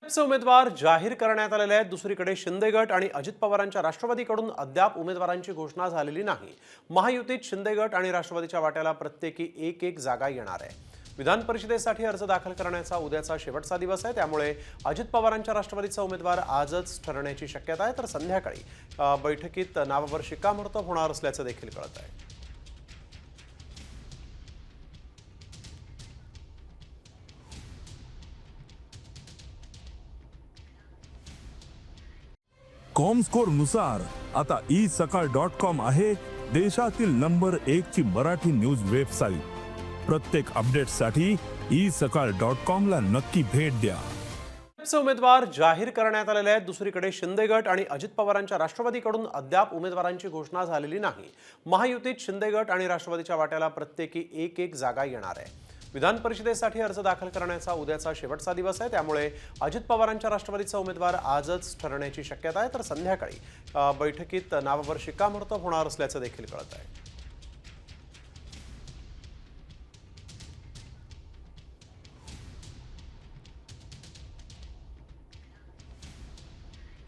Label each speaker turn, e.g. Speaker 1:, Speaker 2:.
Speaker 1: चे उमेदवार जाहीर करण्यात आलेले आहेत। दुसरीकडे शिंदे गट आणि अजित पवारांच्या राष्ट्रवादीकडून अद्याप उमेदवारांची घोषणा झालेली नाही। महायुतीत शिंदे गट आणि राष्ट्रवादीच्या वाट्याला प्रत्येकी एक जागा येणार आहे। विधान परिषदेसाठी अर्ज दाखल करण्याचा उद्याचा शेवटचा दिवस आहे, त्यामुळे अजित पवारांच्या राष्ट्रवादीचा उमेदवार आजच ठरण्याची शक्यता आहे, तर संध्याकाळी बैठकीत नावावर शिक्कामोर्तब होणार असल्याचं देखील कळत आहे।
Speaker 2: कॉमस्कोर नुसार आता isakal.com आहे देशातील नंबर 1 ची मराठी न्यूज वेबसाईट। प्रत्येक अपडेटसाठी isakal.com ला नक्की भेट द्या।
Speaker 1: चे उमेदवार जाहीर करण्यात आलेले आहेत। दुसरीकडे शिंदे गट आणि अजित पवारांच्या राष्ट्रवादीकडून अद्याप उमेदवारांची घोषणा झालेली नाही। महायुतीत शिंदे गट आणि राष्ट्रवादीच्या वाट्याला प्रत्येकी एक जागा येणार आहे। विधान परिषदेसाठी अर्ज दाखल करण्याचा उद्याचा शेवटचा दिवस आहे, त्यामुळे अजित पवारांच्या राष्ट्रवादीचा उमेदवार आजच ठरण्याची शक्यता आहे, तर संध्याकाळी बैठकीत नावावर शिक्कामोर्तब होणार असल्याचं देखील कळत आहे।